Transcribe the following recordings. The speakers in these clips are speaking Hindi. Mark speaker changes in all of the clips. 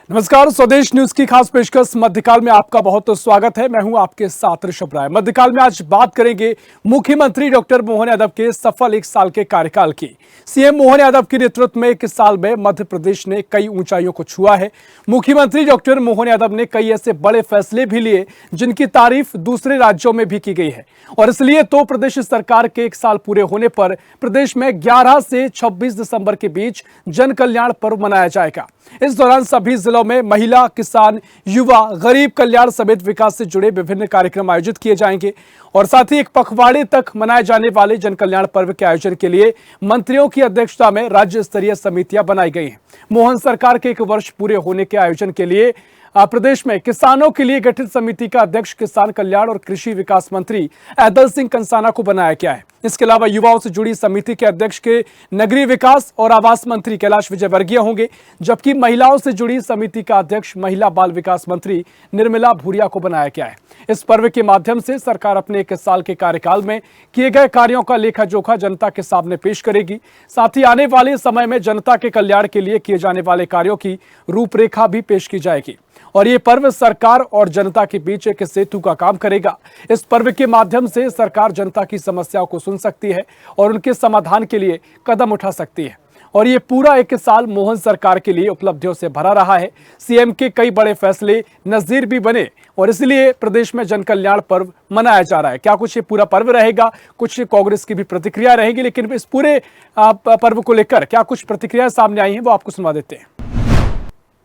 Speaker 1: नमस्कार, स्वदेश न्यूज की खास पेशकश मध्यकाल में आपका बहुत स्वागत है। मैं हूं आपके साथ ऋषभ राय। मध्यकाल में आज बात करेंगे मुख्यमंत्री डॉक्टर मोहन यादव के सफल 1 साल के कार्यकाल की। सीएम मोहन यादव के नेतृत्व में 1 साल में मध्य प्रदेश ने कई ऊंचाइयों को छुआ है। मुख्यमंत्री डॉक्टर मोहन यादव ने कई ऐसे बड़े फैसले भी लिए जिनकी तारीफ दूसरे राज्यों में भी की गई है, और इसलिए तो प्रदेश सरकार के 1 साल पूरे होने पर प्रदेश में 11 से 26 दिसंबर के बीच जन कल्याण पर्व मनाया जाएगा। इस दौरान सभी जिलों में महिला, किसान, युवा, गरीब कल्याण समेत विकास से जुड़े विभिन्न कार्यक्रम आयोजित किए जाएंगे, और साथ ही 1 पखवाड़े तक मनाए जाने वाले जन कल्याण पर्व के आयोजन के लिए मंत्रियों की अध्यक्षता में राज्य स्तरीय समितियां बनाई गई हैं। मोहन सरकार के 1 वर्ष पूरे होने के आयोजन के लिए प्रदेश में किसानों के लिए गठित समिति का अध्यक्ष किसान कल्याण और कृषि विकास मंत्री ऐदल सिंह कंसाना को बनाया गया है। इसके अलावा युवाओं से जुड़ी समिति के अध्यक्ष के नगरीय विकास और आवास मंत्री कैलाश विजयवर्गीय होंगे, जबकि महिलाओं से जुड़ी समिति का अध्यक्ष महिला बाल विकास मंत्री निर्मला भूरिया को बनाया गया है। इस पर्व के माध्यम से सरकार अपने 1 साल के कार्यकाल में किए गए कार्यों का लेखा जोखा जनता के सामने पेश करेगी। साथ ही आने वाले समय में जनता के कल्याण के लिए किए जाने वाले कार्यों की रूपरेखा भी पेश की जाएगी, और ये पर्व सरकार और जनता के बीच एक सेतु का काम करेगा। इस पर्व के माध्यम से सरकार जनता की समस्याओं को सुन सकती है और उनके समाधान के लिए कदम उठा सकती है, और ये पूरा 1 साल मोहन सरकार के लिए उपलब्धियों से भरा रहा है। सीएम के कई बड़े फैसले नजीर भी बने, और इसलिए प्रदेश में जन कल्याण पर्व मनाया जा रहा है। क्या कुछ ये पूरा पर्व रहेगा, कुछ कांग्रेस की भी प्रतिक्रिया रहेगी, लेकिन इस पूरे पर्व को लेकर क्या कुछ प्रतिक्रिया सामने आई है वो आपको सुनवा देते हैं।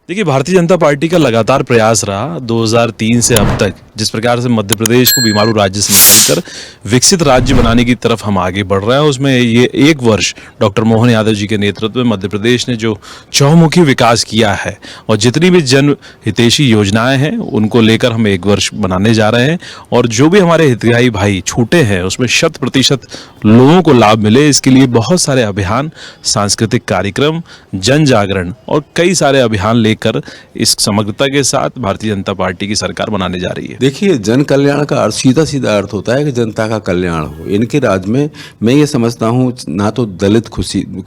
Speaker 2: देखिए, भारतीय जनता पार्टी का लगातार प्रयास रहा 2003 से अब तक, जिस प्रकार से मध्य प्रदेश को बीमारू राज्य से निकालकर विकसित राज्य बनाने की तरफ हम आगे बढ़ रहे हैं। उसमें ये 1 वर्ष डॉक्टर मोहन यादव जी के नेतृत्व में मध्य प्रदेश ने जो चहुमुखी विकास किया है, और जितनी भी जन हितैषी योजनाएं हैं उनको लेकर हम 1 वर्ष बनाने जा रहे हैं, और जो भी हमारे हितग्राही भाई छूटे हैं उसमें 100% लोगों को लाभ मिले, इसके लिए बहुत सारे अभियान, सांस्कृतिक कार्यक्रम, जन जागरण और कई सारे अभियान लेकर इस समग्रता के साथ भारतीय जनता पार्टी की सरकार बनाने जा रही है।
Speaker 3: देखिए, जन कल्याण का अर्थ सीधा अर्थ होता है कि जनता का कल्याण हो। इनके राज्य में मैं ये समझता हूँ, ना तो दलित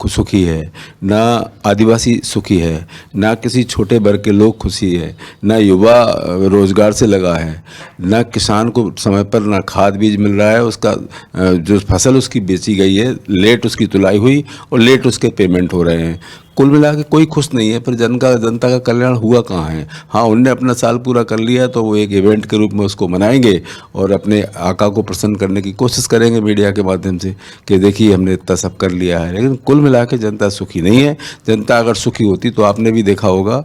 Speaker 3: सुखी है, ना आदिवासी सुखी है, ना किसी छोटे वर्ग के लोग खुशी है, ना युवा रोजगार से लगा है, ना किसान को समय पर ना खाद बीज मिल रहा है, उसका जो फसल उसकी बेची गई है लेट उसकी तुलाई हुई और लेट उसके पेमेंट हो रहे हैं। कुल मिला के कोई खुश नहीं है, पर जनता का कल्याण हुआ कहाँ है। हाँ, उनने अपना साल पूरा कर लिया तो वो एक इवेंट के रूप में उसको मनाएंगे और अपने आका को प्रसन्न करने की कोशिश करेंगे मीडिया के माध्यम से कि देखिए हमने इतना सब कर लिया है, लेकिन कुल मिला के जनता सुखी नहीं है। जनता अगर सुखी होती तो आपने भी देखा होगा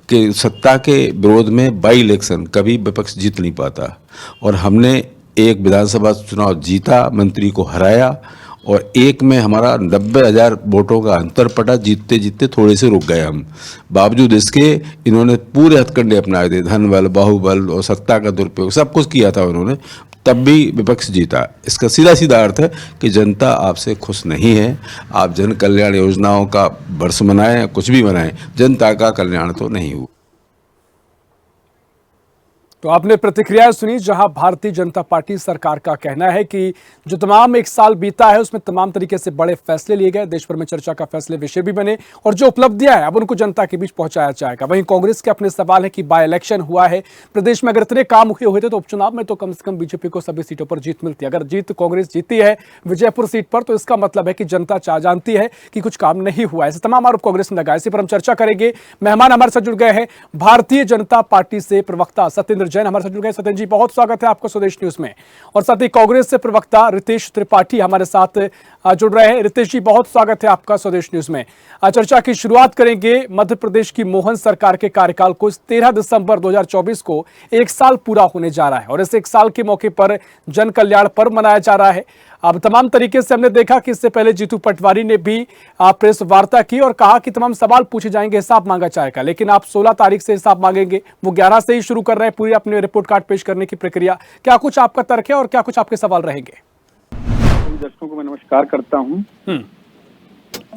Speaker 3: कि सत्ता के विरोध में बाई इलेक्शन कभी विपक्ष जीत नहीं पाता, और हमने एक विधानसभा चुनाव जीता, मंत्री को हराया, और एक में हमारा 90,000 वोटों का अंतर पड़ा। जीतते जीतते थोड़े से रुक गए हम। बावजूद इसके इन्होंने पूरे हथकंडे अपनाए थे, धन बल, बाहुबल और सत्ता का दुरुपयोग, सब कुछ किया था उन्होंने, तब भी विपक्ष जीता। इसका सीधा अर्थ है कि जनता आपसे खुश नहीं है। आप जन कल्याण योजनाओं का वर्ष मनाएं, कुछ भी मनाएं, जनता का कल्याण तो नहीं हुआ।
Speaker 1: तो आपने प्रतिक्रिया सुनी, जहां भारतीय जनता पार्टी सरकार का कहना है कि जो तमाम 1 साल बीता है उसमें तमाम तरीके से बड़े फैसले लिए गए, देश भर में चर्चा का फैसले विषय भी बने, और जो उपलब्धियां हैं अब उनको जनता के बीच पहुंचाया जाएगा। वहीं कांग्रेस के अपने सवाल है कि बाय इलेक्शन हुआ है प्रदेश में, अगर इतने काम हुए थे तो उपचुनाव में तो कम से कम बीजेपी को सभी सीटों पर जीत मिलती है। अगर कांग्रेस जीती है विजयपुर सीट पर तो इसका मतलब है कि जनता जानती है कि कुछ काम नहीं हुआ। ऐसे तमाम आरोप कांग्रेस ने लगाए। इसी पर हम चर्चा करेंगे। मेहमान हमारे साथ जुड़ गए हैं भारतीय जनता पार्टी से प्रवक्ता सत्येंद्र जैन हमारे साथ जुड़ गए। सत्येंद्र जी, बहुत स्वागत है आपका स्वदेश न्यूज में। और साथ ही कांग्रेस से प्रवक्ता रितेश त्रिपाठी हमारे साथ जुड़ रहे हैं। रितेश जी, बहुत स्वागत है आपका स्वदेश न्यूज में। चर्चा की शुरुआत करेंगे। मध्य प्रदेश की मोहन सरकार के कार्यकाल को 13 दिसंबर 2024 को 1 साल पूरा होने जा रहा है, और इस 1 साल के मौके पर जन कल्याण पर्व मनाया जा रहा है। अब तमाम तरीके से हमने देखा कि इससे पहले जीतू पटवारी ने भी प्रेस वार्ता की और कहा कि तमाम सवाल पूछे जाएंगे, हिसाब मांगा जाएगा, लेकिन आप 16 तारीख से हिसाब मांगेंगे, वो 11 से ही शुरू कर रहे हैं पूरी अपने रिपोर्ट कार्ड पेश करने की प्रक्रिया। क्या कुछ आपका तर्क है और क्या कुछ आपके सवाल रहेंगे?
Speaker 4: दर्शकों को मैं नमस्कार करता हूं।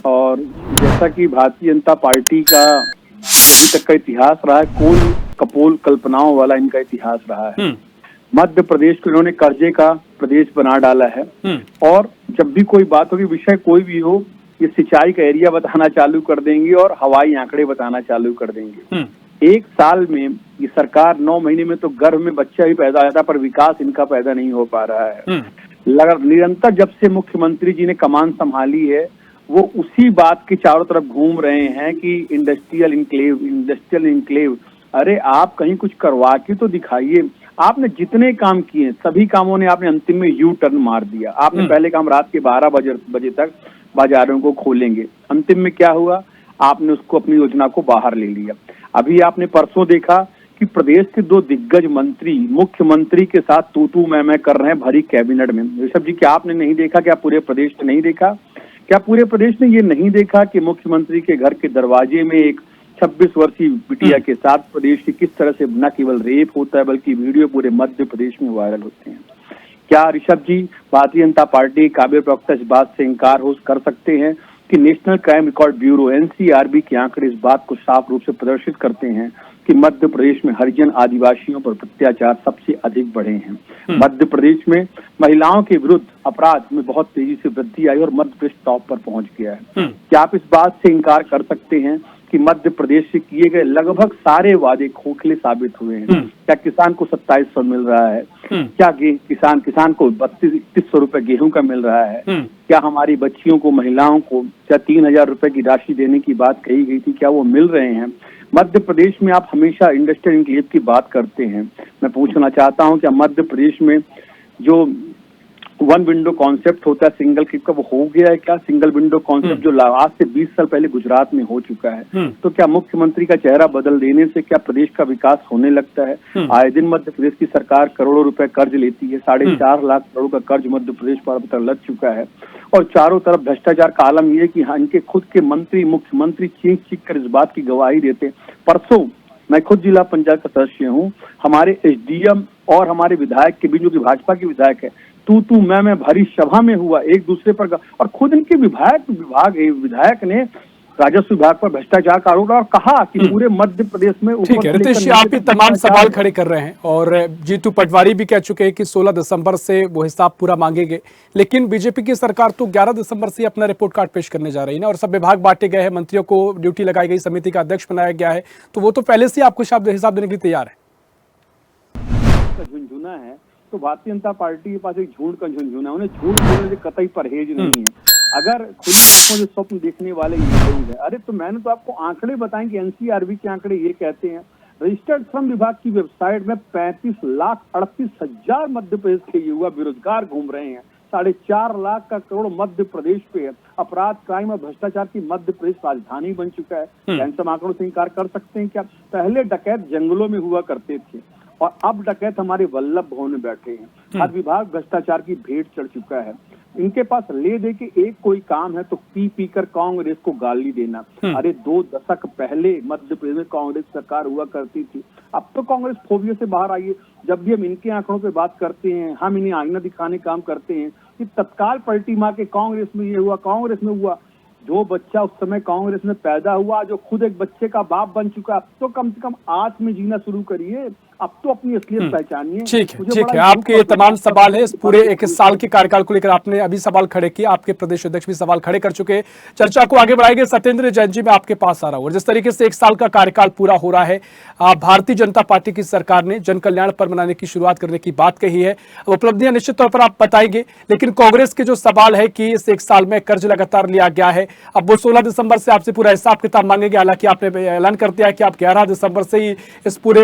Speaker 4: और जैसा कि भारतीय जनता पार्टी का अभी तक का इतिहास रहा है, कोल कपोल कल्पनाओं वाला इनका इतिहास रहा है। मध्य प्रदेश को इन्होंने कर्जे का प्रदेश बना डाला है, और जब भी कोई बात होगी, विषय कोई भी हो, ये सिंचाई का एरिया बताना चालू कर देंगे और हवाई आंकड़े बताना चालू कर देंगे। एक साल में ये सरकार 9 महीने में तो गर्भ में बच्चा ही पैदा हो जाता है, पर विकास इनका पैदा नहीं हो पा रहा है। निरंतर जब से मुख्यमंत्री जी ने कमान संभाली है, वो उसी बात के चारों तरफ घूम रहे हैं कि इंडस्ट्रियल इनक्लेव। अरे आप कहीं कुछ करवा के तो दिखाइए। आपने जितने काम किए सभी कामों ने आपने अंतिम में यू टर्न मार दिया। आपने पहले काम रात के 12 बजे तक बाजारों को खोलेंगे, अंतिम में क्या हुआ? आपने उसको अपनी योजना को बाहर ले लिया। अभी आपने परसों देखा कि प्रदेश के 2 दिग्गज मंत्री मुख्यमंत्री के साथ तू मैं कर रहे हैं भरी कैबिनेट में। ऋषभ जी, क्या आपने नहीं देखा? क्या पूरे प्रदेश ने नहीं देखा? क्या पूरे प्रदेश ने ये नहीं देखा कि मुख्यमंत्री के घर के दरवाजे में एक 26 वर्षीय बिटिया के साथ प्रदेश की किस तरह से न केवल रेप होता है बल्कि वीडियो पूरे मध्य प्रदेश में वायरल होते हैं? क्या ऋषभ जी, भारतीय जनता पार्टी काबिल प्रवक्ता इस बात से इंकार कर सकते हैं कि national crime record bureau NCRB के आंकड़े इस बात को साफ रूप से प्रदर्शित करते हैं कि मध्य प्रदेश में हरिजन आदिवासियों पर अत्याचार सबसे अधिक बढ़े हैं। मध्य प्रदेश में महिलाओं के विरुद्ध अपराध में बहुत तेजी से वृद्धि आई और मध्य प्रदेश टॉप पर पहुंच गया है। क्या आप इस बात से इंकार कर सकते हैं कि मध्य प्रदेश से किए गए लगभग सारे वादे खोखले साबित हुए हैं? क्या किसान को 2700 मिल रहा है? क्या किसान को 3200 रुपए गेहूं का मिल रहा है? क्या हमारी बच्चियों को, महिलाओं को क्या 3000 रुपए की राशि देने की बात कही गई थी, क्या वो मिल रहे हैं? मध्य प्रदेश में आप हमेशा इंडस्ट्रियल इनक्लेव की बात करते हैं। मैं पूछना चाहता हूं कि मध्य प्रदेश में जो वन विंडो कॉन्सेप्ट होता है सिंगल क्लिक का, वो हो गया है क्या? सिंगल विंडो कॉन्सेप्ट जो आज से 20 साल पहले गुजरात में हो चुका है, तो क्या मुख्यमंत्री का चेहरा बदल देने से क्या प्रदेश का विकास होने लगता है? आए दिन मध्य प्रदेश की सरकार करोड़ों रुपए कर्ज लेती है। 4.5 लाख करोड़ का कर्ज मध्य प्रदेश पर अब तक लग चुका है और चारों तरफ भ्रष्टाचार का आलम ये कि इनके खुद के मंत्री मुख्यमंत्री चीख कर इस बात की गवाही देते। परसों मैं खुद जिला पंचायत का सदस्य हूँ, हमारे SDM और हमारे विधायक के बीच, जो कि भाजपा के विधायक है, तू मैं भरी सभा में हुआ एक दूसरे पर, और खुद इनके विधायक ने राजस्व विभाग पर भ्रष्टाचार का आरोप और कहा कि पूरे मध्य प्रदेश में
Speaker 1: ठीक है रितेश जी, आप ये तमाम सवाल खड़े कर रहे हैं और जीतू पटवारी भी कह चुके हैं कि 16 दिसंबर से वो हिसाब पूरा मांगेंगे, लेकिन बीजेपी की सरकार तो 11 दिसंबर से अपना रिपोर्ट कार्ड पेश करने जा रही है और सब विभाग बांटे गए हैं, मंत्रियों को ड्यूटी लगाई गई, समिति का अध्यक्ष बनाया गया है, तो वो तो पहले से आपको हिसाब देने के लिए तैयार है।
Speaker 4: झुंझुना है तो भारतीय जनता पार्टी के पास एक झूठ का झुंझुना है, उन्हें झूठ बोलने से कतई परहेज नहीं है। अगर खुली आंखों से स्वप्न देखने वाले ये लोग हैं, अरे तो मैंने तो आपको आंकड़े बताएं कि NCRB के आंकड़े ये कहते हैं, रजिस्टर्ड श्रम विभाग की वेबसाइट में 35,38,000 मध्य प्रदेश के युवा बेरोजगार घूम रहे हैं। 4.5 लाख का करोड़ मध्य प्रदेश पे है। अपराध, क्राइम और भ्रष्टाचार की मध्य प्रदेश राजधानी बन चुका है। इन सब आंकड़ों से इंकार कर सकते हैं क्या? पहले डकैत जंगलों में हुआ करते थे और अब डकैत हमारे वल्लभ भवन में बैठे हैं। हर विभाग भ्रष्टाचार की भेंट चढ़ चुका है। इनके पास ले दे के एक कोई काम है तो पी कर कांग्रेस को गाली देना। अरे 2 दशक पहले मध्य प्रदेश में कांग्रेस सरकार हुआ करती थी, अब तो कांग्रेस फोबिया से बाहर आई है। जब भी हम इनके आंकड़ों पे बात करते हैं, हम इन्हें आईना दिखाने काम करते हैं कि तत्काल पलटी मार के कांग्रेस में ये हुआ, कांग्रेस में हुआ। जो बच्चा उस समय कांग्रेस में पैदा हुआ, जो खुद एक बच्चे का बाप बन चुका, अब तो कम से कम आज में जीना शुरू करिए, अब तो अपनी असलियत पहचानिए।
Speaker 1: ठीक है, आपके ये तमाम सवाल है इस पूरे 21 साल के कार्यकाल को लेकर आपने अभी सवाल खड़े किए, आपके प्रदेश अध्यक्ष भी सवाल खड़े कर चुके हैं। चर्चा को आगे बढ़ाएंगे। सत्येंद्र जैन जी, मैं आपके पास आ रहा हूँ। जिस तरीके से 1 साल का कार्यकाल पूरा हो रहा है, भारतीय जनता पार्टी की सरकार ने जन कल्याण पर मनाने की शुरुआत करने की बात कही है, उपलब्धियां निश्चित तौर पर आप बताएंगे, लेकिन कांग्रेस के जो सवाल है कि इस 1 साल में कर्ज लगातार लिया गया है, अब वो 16 दिसंबर से आपसे पूरा हिसाब किताब मांगेंगे। हालांकि आपने ऐलान कर दिया है कि आप 11 दिसंबर से ही इस पूरे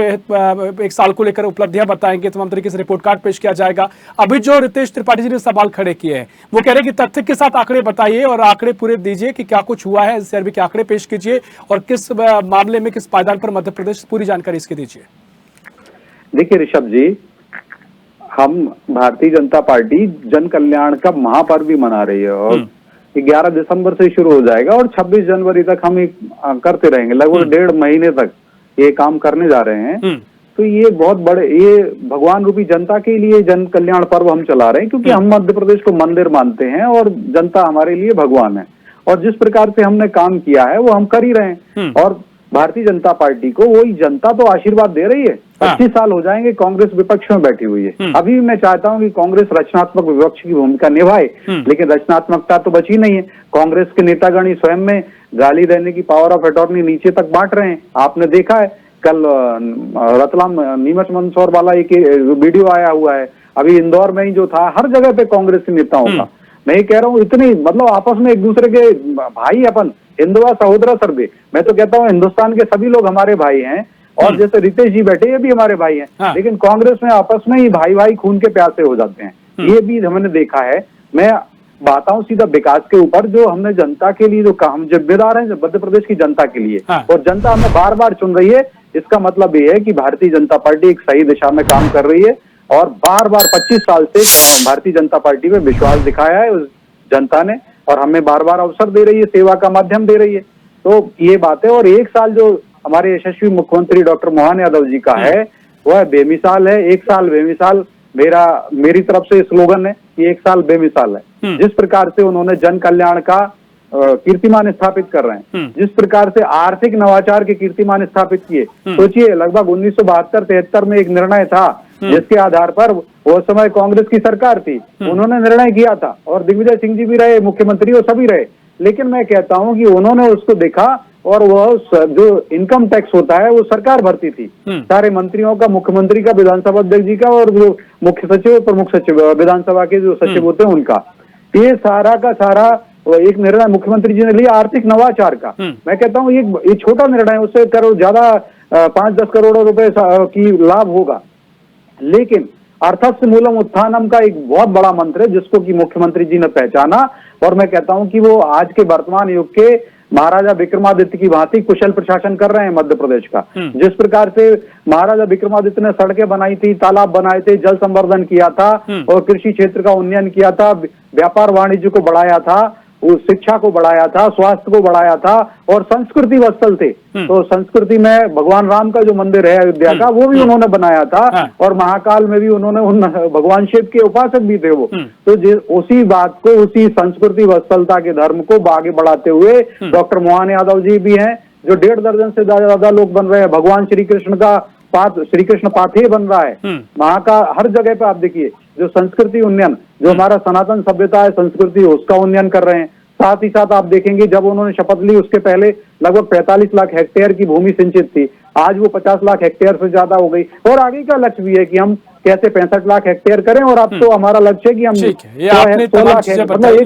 Speaker 1: 1 साल को लेकर उपलब्धियां बताएंगे, तमाम तरीके से रिपोर्ट कार्ड पेश किया जाएगा। अभी जो रितेश त्रिपाठी जी ने सवाल खड़े किए हैं, वो कह रहे हैं कि तथ्य के साथ आंकड़े बताइए और आंकड़े पूरे दीजिए कि क्या कुछ हुआ है, NCRB के आंकड़े पेश कीजिए और किस मामले में, किस पायदान पर मध्य प्रदेश, पूरी जानकारी इसकी दीजिए।
Speaker 5: देखिए ऋषभ जी, हम भारतीय जनता पार्टी जन कल्याण का महापर्व भी मना रही है और 11 दिसंबर से शुरू हो जाएगा और 26 जनवरी तक हम करते रहेंगे। लगभग 1.5 महीने तक ये काम करने जा रहे हैं। तो ये बहुत बड़े, ये भगवान रूपी जनता के लिए जन कल्याण पर्व हम चला रहे हैं, क्योंकि हम मध्य प्रदेश को मंदिर मानते हैं और जनता हमारे लिए भगवान है। और जिस प्रकार से हमने काम किया है वो हम कर ही रहे हैं। और भारतीय जनता पार्टी को वही जनता तो आशीर्वाद दे रही है। 25 साल हो जाएंगे कांग्रेस विपक्ष में बैठी हुई है। अभी मैं चाहता हूं कि कांग्रेस रचनात्मक विपक्ष की भूमिका निभाए, लेकिन रचनात्मकता तो बची नहीं है। कांग्रेस के नेतागण ही स्वयं में गाली देने की पावर ऑफ अटॉर्नी नीचे तक बांट रहे हैं। आपने देखा है कल रतलाम नीमच मंदसौर वाला एक वीडियो आया हुआ है, अभी इंदौर में ही जो था, हर जगह पे कांग्रेसी नेताओं का। मैं ये कह रहा हूँ इतनी मतलब आपस में एक दूसरे के भाई, अपन हिंदुआ सहोदरा सर्वे, मैं तो कहता हूँ हिंदुस्तान के सभी लोग हमारे भाई हैं, और जैसे रितेश जी बैठे ये भी हमारे भाई हैं।
Speaker 1: हाँ।
Speaker 5: लेकिन कांग्रेस में आपस में ही भाई भाई खून के प्यासे हो जाते हैं, ये भी हमने देखा है। मैं बात आऊं सीधा विकास के ऊपर, जो हमने जनता के लिए जो काम जिम्मेदार है मध्य प्रदेश की जनता के लिए,
Speaker 1: हाँ।
Speaker 5: और जनता हमें बार बार चुन रही है, इसका मतलब ये है कि भारतीय जनता पार्टी एक सही दिशा में काम कर रही है, और बार बार 25 साल से भारतीय जनता पार्टी में विश्वास दिखाया है उस जनता ने, और हमें बार बार अवसर दे रही है, सेवा का माध्यम दे रही है। तो ये बात है। और एक साल जो हमारे यशस्वी मुख्यमंत्री डॉक्टर मोहन यादव जी का है, वह बेमिसाल है। एक साल बेमिसाल मेरी तरफ से स्लोगन है कि एक साल बेमिसाल है। जिस प्रकार से उन्होंने जन कल्याण का कीर्तिमान स्थापित कर रहे हैं, जिस प्रकार से आर्थिक नवाचार के कीर्तिमान स्थापित किए, सोचिए लगभग 1972-73 में एक निर्णय था जिसके आधार पर वो समय कांग्रेस की सरकार थी, उन्होंने निर्णय किया था, और दिग्विजय सिंह जी भी रहे मुख्यमंत्री, वो सभी रहे। लेकिन मैं कहता हूं कि उन्होंने उसको देखा, और वह जो इनकम टैक्स होता है वो सरकार भरती थी, सारे मंत्रियों का, मुख्यमंत्री का, विधानसभा अध्यक्ष जी का, और जो मुख्य सचिव, प्रमुख सचिव, विधानसभा के जो सचिव होते हैं उनका, ये सारा का सारा एक निर्णय मुख्यमंत्री जी ने लिया आर्थिक नवाचार का। मैं कहता हूँ ये छोटा निर्णय, उससे करोड़ ज्यादा 5-10 करोड़ रुपए की लाभ होगा, लेकिन अर्थस्य मूलम उत्थानम का एक बहुत बड़ा मंत्र है जिसको कि मुख्यमंत्री जी ने पहचाना। और मैं कहता हूं कि वो आज के वर्तमान युग के महाराजा विक्रमादित्य की भांति कुशल प्रशासन कर रहे हैं मध्य प्रदेश का। जिस प्रकार से महाराजा विक्रमादित्य ने सड़कें बनाई थी, तालाब बनाए थे, जल संवर्धन किया था, और कृषि क्षेत्र का उन्नयन किया था, व्यापार वाणिज्य को बढ़ाया था, शिक्षा को बढ़ाया था, स्वास्थ्य को बढ़ाया था, और संस्कृति वत्सल थे। तो संस्कृति में भगवान राम का जो मंदिर है अयोध्या का, वो भी उन्होंने बनाया था, और महाकाल में भी उन्होंने उन भगवान शिव के उपासक भी थे वो। तो उसी बात को, उसी संस्कृति वत्सलता के धर्म को आगे बढ़ाते हुए डॉक्टर मोहन यादव जी भी हैं, जो 1.5 दर्जन से ज्यादा लोग बन रहे हैं। भगवान श्री कृष्ण का श्री कृष्ण पाथे बन रहा है वहां का, हर जगह पे आप देखिए जो संस्कृति उन्नयन, जो हमारा सनातन सभ्यता है, संस्कृति, उसका उन्नयन कर रहे हैं। साथ ही साथ आप देखेंगे जब उन्होंने शपथ ली उसके पहले लगभग 45 लाख हेक्टेयर की भूमि सिंचित थी, आज वो 50 लाख हेक्टेयर से ज्यादा हो गई। और आगे का लक्ष्य भी है कि हम कैसे 65 लाख हेक्टेयर करें, और अब तो हमारा लक्ष्य है कि हम 1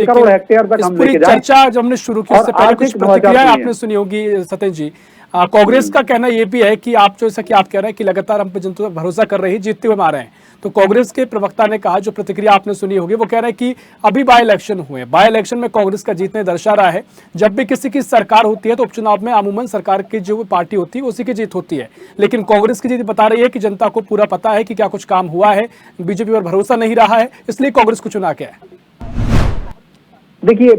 Speaker 5: करोड़ हेक्टेयर तक हम लेके जाएं।
Speaker 1: चर्चा जब हमने शुरू की उससे पहले कुछ प्रतिक्रिया आपने सुनी होगी सत्येंद्र जी। कांग्रेस का कहना यह भी है कि आप जैसा कि आप कह रहे हैं कि लगातार हम पे जनता पर भरोसा कर रही है, जीतते हुए आ रहे हैं। तो कांग्रेस के प्रवक्ता ने कहा, जो प्रतिक्रिया आपने सुनी होगी, वो कह रहे हैं कि अभी बाय इलेक्शन हुए, बाय इलेक्शन में कांग्रेस का जीतने दर्शा रहा है। जब भी किसी की सरकार होती है तो उपचुनाव में अमूमन सरकार की जो पार्टी होती है उसी की जीत होती है, लेकिन कांग्रेस की जीत बता रही है कि जनता को पूरा पता है कि क्या कुछ काम हुआ है, बीजेपी पर भरोसा नहीं रहा है, इसलिए कांग्रेस को चुना गया है।
Speaker 5: देखिए,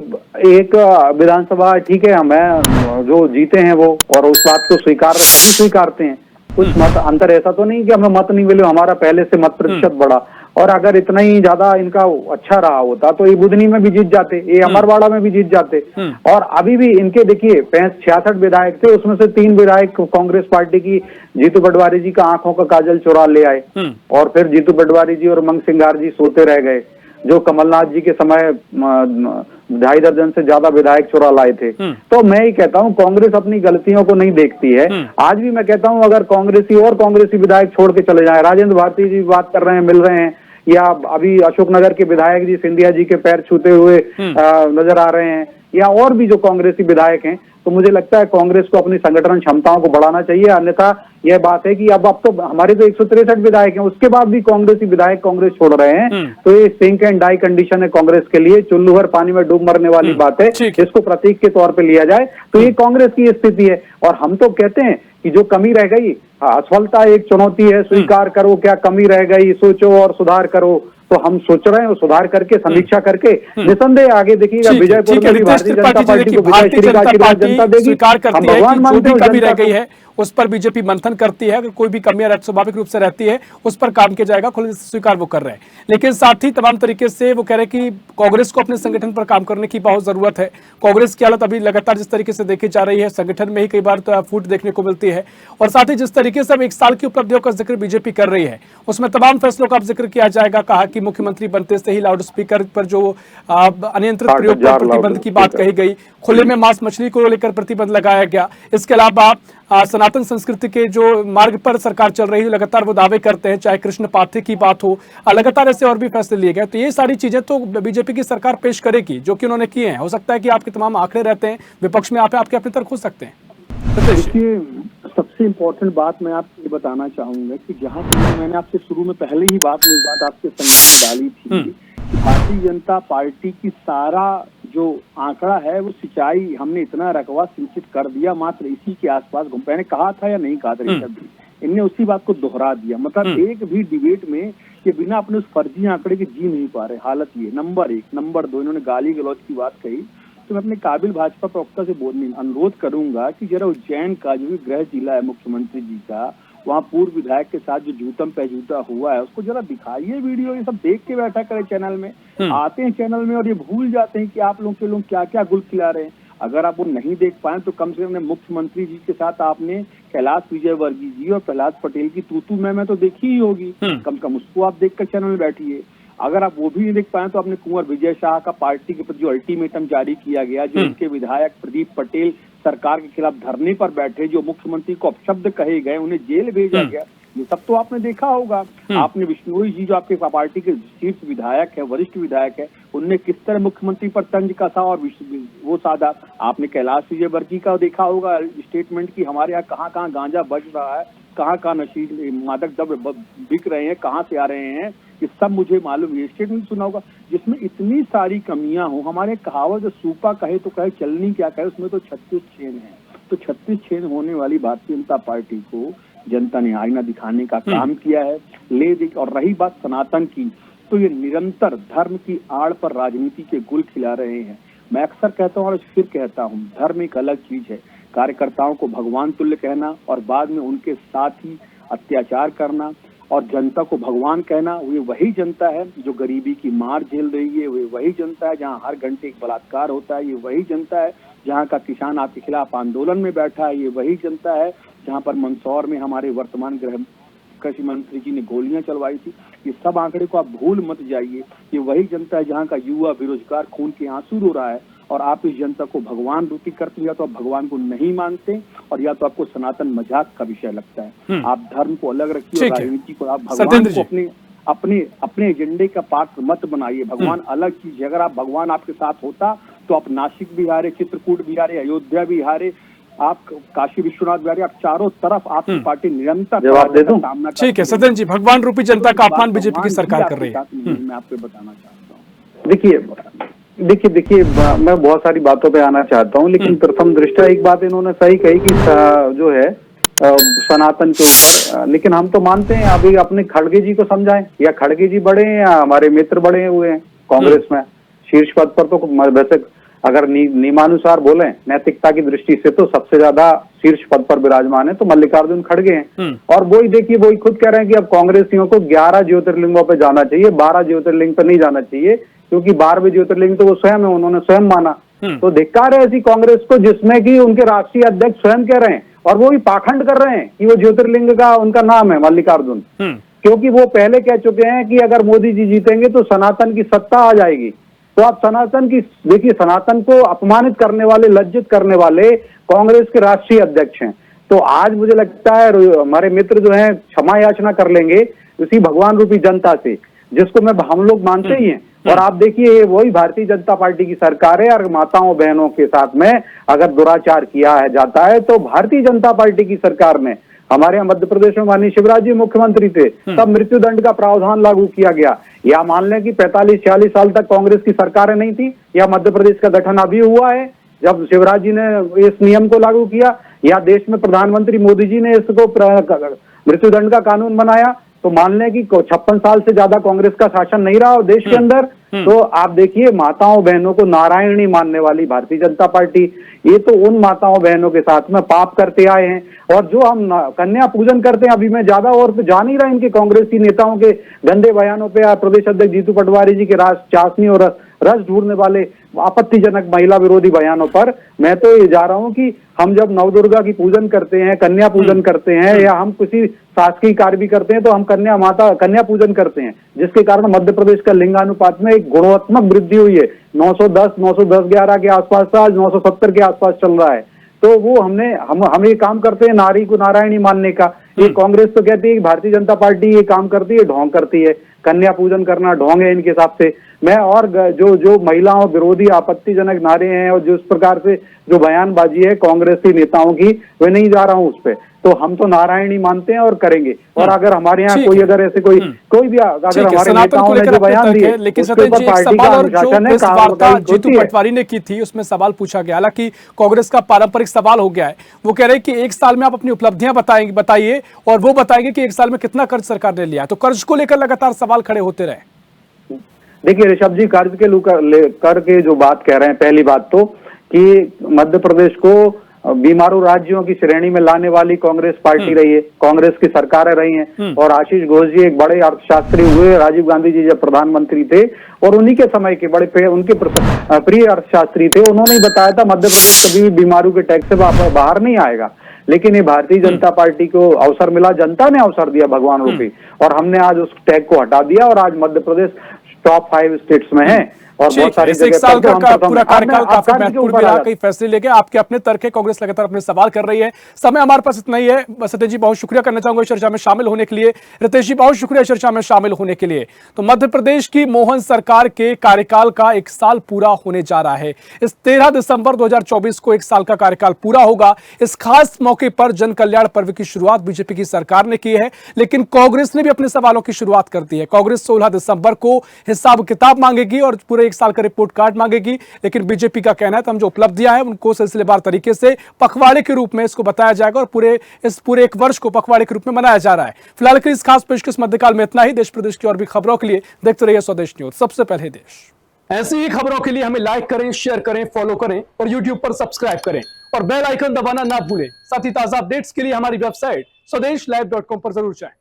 Speaker 5: एक विधानसभा ठीक है, हमें जो जीते हैं वो, और उस बात को स्वीकारते हैं। कुछ मत अंतर ऐसा तो नहीं कि हमें मत नहीं मिले, हमारा पहले से मत प्रतिशत बढ़ा, और अगर इतना ही ज्यादा इनका अच्छा रहा होता तो ये बुधनी में भी जीत जाते, ये अमरवाड़ा में भी जीत जाते। और अभी भी इनके देखिए 66 विधायक थे, उसमें से 3 विधायक कांग्रेस पार्टी की जीतू पटवारी जी का आंखों का काजल चुरा ले आए, और फिर जीतू पटवारी जी और उमंग सिंगार जी सोते रह गए, जो कमलनाथ जी के समय 2.5 दर्जन से ज्यादा विधायक चुरा लाए थे। तो मैं ही कहता हूं कांग्रेस अपनी गलतियों को नहीं देखती है। आज भी मैं कहता हूं अगर कांग्रेसी विधायक छोड़ के चले जाएं, राजेंद्र भारती जी बात कर रहे हैं, मिल रहे हैं, या अभी अशोकनगर के विधायक जी सिंधिया जी के पैर छूते हुए नजर आ रहे हैं, या और भी जो कांग्रेसी विधायक हैं, तो मुझे लगता है कांग्रेस को अपनी संगठन क्षमताओं को बढ़ाना चाहिए। अन्यथा यह बात है कि अब तो हमारे तो 163 विधायक हैं, उसके बाद भी कांग्रेसी विधायक कांग्रेस छोड़ रहे हैं, तो ये सिंक एंड डाई कंडीशन है कांग्रेस के लिए, चुल्लू भर पानी में डूब मरने वाली बात है। इसको प्रतीक के तौर पर लिया जाए तो ये कांग्रेस की स्थिति है। और हम तो कहते हैं कि जो कमी रह गई, असफलता एक चुनौती है, स्वीकार करो, क्या कमी रह गई, सोचो और सुधार करो। तो हम सोच रहे हैं सुधार करके, समीक्षा करके, निसंदेह आगे देखिएगा विजयपुर में भारतीय जनता पार्टी को जनता देगी।
Speaker 1: स्वीकार करती है कि जो भी कमी रह गई है उस पर बीजेपी मंथन करती है, अगर कोई भी कमियां स्वाभाविक रूप से रहती है उस पर काम किया जाएगा, खुद स्वीकार वो कर रहे हैं। लेकिन साथ ही तमाम तरीके से वो कह रहे हैं कि कांग्रेस को अपने संगठन पर काम करने की बहुत जरूरत है। कांग्रेस की हालत अभी लगातार जिस तरीके से देखी जा रही है, संगठन में ही कई बार तो फूट देखने को मिलती है, और साथ ही जिस तरीके से अब 1 साल की उपलब्धियों का जिक्र बीजेपी कर रही है उसमें तमाम फैसलों का जिक्र किया जाएगा। कहा कि मुख्यमंत्री बनते से ही लाउड स्पीकर पर जो अनियंत्रित प्रयोग पर प्रतिबंध की बात कही गई, खुले में मांस मछली को लेकर प्रतिबंध लगाया गया। इसके अलावा सनातन संस्कृति के जो मार्ग पर सरकार चल रही है, लगातार वो दावे करते हैं, चाहे कृष्ण पाथी की बात हो, लगातार ऐसे और भी फैसले लिए गए। तो ये सारी चीजें तो बीजेपी की सरकार पेश करेगी, जो कि उन्होंने किए हैं। हो सकता है कि आपके तमाम आंकड़े रहते हैं, विपक्ष में आप आपके अपने तर्क हो सकते हैं।
Speaker 4: देखिए, सबसे इम्पोर्टेंट बात मैं आपको ये बताना चाहूंगा कि जहाँ तक मैंने आपसे शुरू में पहले ही बात आपके संज्ञान डाली थी कि भारतीय जनता पार्टी की सारा जो आंकड़ा है वो सिंचाई हमने इतना रकबा सिंचित कर दिया, मात्र इसी के आसपास घूम। मैंने कहा था या नहीं कहा था ऋषभ जी, इनने उसी बात को दोहरा दिया। मतलब एक भी डिबेट में ये बिना अपने उस फर्जी आंकड़े के जी नहीं पा रहे। हालत ये नंबर 1। नंबर 2, इन्होंने गाली गलौज की बात कही, तो मैं अपने काबिल भाजपा प्रवक्ता से अनुरोध करूंगा कि जरा उज्जैन का जो भी गृह जिला है मुख्यमंत्री जी का, वहाँ पूर्व विधायक के साथ जो जूतम पे जूता हुआ है उसको जरा दिखाइए वीडियो। ये सब देख के बैठा करे चैनल में, आते हैं चैनल में और ये भूल जाते हैं कि आप लोग के लोग क्या क्या गुल खिला रहे हैं। अगर आप वो नहीं देख पाए तो कम से कम मुख्यमंत्री जी के साथ आपने कैलाश विजयवर्गीय जी और प्रहलाद पटेल की तू मैं तो देखी ही होगी, कम से कम उसको आप देखकर चैनल में बैठिए। अगर आप वो भी नहीं देख पाए तो आपने कुंवर विजय शाह का पार्टी के प्रति जो अल्टीमेटम जारी किया गया, जो उनके विधायक प्रदीप पटेल सरकार के खिलाफ धरने पर बैठे, जो मुख्यमंत्री को अपशब्द कहे गए, उन्हें जेल भेजा गया, ये सब तो आपने देखा होगा। आपने बिश्नोई जी जो आपके पार्टी के शीर्ष विधायक है, वरिष्ठ विधायक है, उनने किस तरह मुख्यमंत्री पर तंज कसा और वो साधा। आपने कैलाश विजयवर्गीय का देखा होगा स्टेटमेंट की हमारे यहाँ कहाँ कहाँ गांजा बज रहा है, कहाँ कहाँ नशीले मादक द्रव्य बिक रहे हैं, कहाँ से आ रहे हैं, ये सब मुझे मालूम है। स्टेटमेंट सुना होगा जिसमें इतनी सारी कमियां हो। हमारे कहावत जो सूपा कहे तो कहे चलनी क्या कहे, उसमें तो 36 छेद हैं। तो 36 छेद होने वाली भारतीय जनता पार्टी को जनता ने आईना दिखाने का काम किया है। और रही बात सनातन की, तो ये निरंतर धर्म की आड़ पर राजनीति के गुल खिला रहे हैं। मैं अक्सर कहता हूँ और फिर कहता हूँ, धर्म एक अलग चीज है। कार्यकर्ताओं को भगवान तुल्य कहना और बाद में उनके साथ ही अत्याचार करना और जनता को भगवान कहना, ये वही जनता है जो गरीबी की मार झेल रही है। वही जनता है जहां हर घंटे एक बलात्कार होता है। ये वही जनता है जहां का किसान आपके खिलाफ आंदोलन में बैठा है। ये वही जनता है जहां पर मंदसौर में हमारे वर्तमान कृषि मंत्री जी ने गोलियां चलवाई थी। ये सब आंकड़े को आप भूल मत जाइए। ये वही जनता है जहां का युवा बेरोजगार खून के आंसू रो रहा है। और आप इस जनता को भगवान रूपी करते हैं, या तो आप भगवान को नहीं मानते और या तो आपको सनातन मजाक का विषय लगता है। आप धर्म को अलग रखिए और राजनीति को, आप भगवान को अपने एजेंडे का पात्र मत बनाइए। भगवान अलग चीज है। अगर आप भगवान आपके साथ होता तो आप नासिक भी हारे, चित्रकूट भी हारे, अयोध्या भी हारे, आप काशी विश्वनाथ भी हारे, आप चारों तरफ आपकी पार्टी निरंतर
Speaker 5: जवाब दे दूं?
Speaker 4: सामना।
Speaker 1: ठीक है सत्येंद्र जी, भगवान रूपी जनता का अपमान बीजेपी की सरकार कर रही है।
Speaker 4: मैं आपको बताना चाहता हूँ।
Speaker 5: देखिए मैं बहुत सारी बातों पे आना चाहता हूँ, लेकिन प्रथम दृष्टया एक बात इन्होंने सही कही कि जो है सनातन के ऊपर, लेकिन हम तो मानते हैं अभी अपने खड़गे जी को समझाएं, या खड़गे जी बड़े हैं या हमारे मित्र बड़े हुए हैं कांग्रेस में शीर्ष पद पर। तो वैसे अगर नियमानुसार बोले नैतिकता की दृष्टि से तो सबसे ज्यादा शीर्ष पद पर विराजमान है तो मल्लिकार्जुन खड़गे हैं। और वही देखिए, वही खुद कह रहे हैं कि अब कांग्रेसियों को 11 ज्योतिर्लिंगों पे जाना चाहिए, 12 ज्योतिर्लिंग पे नहीं जाना चाहिए, क्योंकि 12वें ज्योतिर्लिंग तो वो स्वयं है, उन्होंने स्वयं माना। तो धिक्कार है ऐसी कांग्रेस को जिसमें कि उनके राष्ट्रीय अध्यक्ष स्वयं कह रहे हैं और वो भी पाखंड कर रहे हैं कि वो ज्योतिर्लिंग का उनका नाम है मल्लिकार्जुन, क्योंकि वो पहले कह चुके हैं कि अगर मोदी जी जीतेंगे तो सनातन की सत्ता आ जाएगी। तो आप सनातन की देखिए, सनातन को अपमानित करने वाले, लज्जित करने वाले कांग्रेस के राष्ट्रीय अध्यक्ष हैं। तो आज मुझे लगता है हमारे मित्र जो हैं क्षमा याचना कर लेंगे उसी भगवान रूपी जनता से, जिसको हम लोग मानते ही हैं। और आप देखिए, वही भारतीय जनता पार्टी की सरकार है और माताओं बहनों के साथ में अगर दुराचार किया है जाता है तो भारतीय जनता पार्टी की सरकार ने, हमारे यहाँ मध्य प्रदेश में माननीय शिवराज जी मुख्यमंत्री थे, तब मृत्यु दंड का प्रावधान लागू किया गया। या मान लें कि 45-46 साल तक कांग्रेस की सरकारें नहीं थी, या मध्य प्रदेश का गठन अभी हुआ है जब शिवराज जी ने इस नियम को लागू किया, या देश में प्रधानमंत्री मोदी जी ने इसको मृत्यु दंड का कानून बनाया। तो मान लें कि 56 साल से ज्यादा कांग्रेस का शासन नहीं रहा देश के अंदर। तो आप देखिए, माताओं बहनों को नारायणी मानने वाली भारतीय जनता पार्टी, ये तो उन माताओं बहनों के साथ में पाप करते आए हैं। और जो हम कन्या पूजन करते हैं, अभी मैं ज्यादा और पे जा नहीं रहा इनके कांग्रेसी नेताओं के गंदे बयानों पे, प्रदेश अध्यक्ष जीतू पटवारी जी के चाशनी और रस ढूंढने वाले आपत्तिजनक महिला विरोधी बयानों पर। मैं तो ये जा रहा हूं कि हम जब नवदुर्गा की पूजन करते हैं, कन्या पूजन करते हैं, या हम किसी शासकीय कार्य भी करते हैं तो हम कन्या पूजन करते हैं, जिसके कारण मध्य प्रदेश का लिंगानुपात में एक गुणात्मक वृद्धि हुई है। 910 11 के आसपास था, आज 970 के आसपास चल रहा है। तो वो हम ये काम करते हैं नारी को नारायणी मानने का। ये कांग्रेस तो कहती है कि भारतीय जनता पार्टी ये काम करती है, ढोंग करती है, कन्या पूजन करना ढोंग है इनके हिसाब से। मैं और जो महिलाओं विरोधी आपत्तिजनक नारे हैं और जिस प्रकार से जो बयानबाजी है कांग्रेसी नेताओं की, वे नहीं जा रहा हूं उस पर। तो हम तो नारायणी मानते हैं और करेंगे। और अगर हमारे यहाँ कोई अगर ऐसे कोई भी अगर हमारे नेताओं ने जो बयान दिए,
Speaker 1: लेकिन
Speaker 5: उसके ऊपर पार्टी का अनुशासन है, कार्रवाई
Speaker 1: जीतू पटवारी ने की थी, उसमें सवाल पूछा गया। हालांकि कांग्रेस का पारंपरिक सवाल हो गया है, वो कह रहे हैं कि एक साल में आप अपनी उपलब्धियां बताइए और वो बताएंगे कि एक साल में कितना कर्ज सरकार ने लिया। तो कर्ज को लेकर लगातार सवाल खड़े होते रहे।
Speaker 5: देखिए ऋषभ जी, कर्ज के जो बात कह रहे हैं, पहली बात तो कि मध्य प्रदेश को बीमारू राज्यों की श्रेणी में लाने वाली कांग्रेस पार्टी रही है, कांग्रेस की सरकारें रही हैं। और आशीष घोष जी एक बड़े अर्थशास्त्री हुए, राजीव गांधी जी जब प्रधानमंत्री थे और उन्हीं के समय के बड़े उनके प्रिय अर्थशास्त्री थे, उन्होंने ही बताया था मध्य प्रदेश कभी भी बीमारू के टैक्स से बाहर नहीं आएगा। लेकिन ये भारतीय जनता पार्टी को अवसर मिला, जनता ने अवसर दिया भगवान रूपी, और हमने आज उस टैग को हटा दिया और आज मध्य प्रदेश टॉप 5 स्टेट्स में है। और बहुत सारी
Speaker 1: एक साल का पूरा कार्यकाल काफी महत्वपूर्ण रहा, कई फैसले लेके आपके अपने तर्क है, कांग्रेस लगातार अपने सवाल कर रही है। समय हमारे पास इतना ही है। सतेज जी बहुत शुक्रिया करना चाहूंगा चर्चा में शामिल होने के लिए। रितेश जी बहुत शुक्रिया चर्चा में शामिल होने के लिए। तो मध्य प्रदेश की मोहन सरकार के कार्यकाल का 1 साल पूरा होने जा रहा है। इस 13 दिसंबर 2024 को 1 साल का कार्यकाल पूरा होगा। इस खास मौके पर जन कल्याण पर्व की शुरुआत बीजेपी की सरकार ने की है, लेकिन कांग्रेस ने भी अपने सवालों की शुरुआत कर दी है। कांग्रेस 16 दिसंबर को हिसाब किताब मांगेगी और पूरे 1 साल का रिपोर्ट कार्ड मांगेगी, लेकिन बीजेपी का कहना है तो हम जो उपलब्धियां हैं उनको सिलसिलेवार तरीके से पखवाड़े के रूप में इसको बताया जाएगा और पूरे 1 वर्ष को पखवाड़े के रूप में मनाया जा रहा है। फिलहाल के इस खास पेशकश मध्यकाल में इतना ही। देश प्रदेश की और भी खबरों के लिए देखते रहिए स्वदेश न्यूज, सबसे पहले देश। ऐसी ही खबरों के लिए हमें लाइक करें, शेयर करें, फॉलो करें और यूट्यूब पर सब्सक्राइब करें और बेल आइकन दबाना ना भूलें। साथ ही ताजा अपडेट्स के लिए हमारी वेबसाइट स्वदेशलाइव.com पर जरूर जाएं।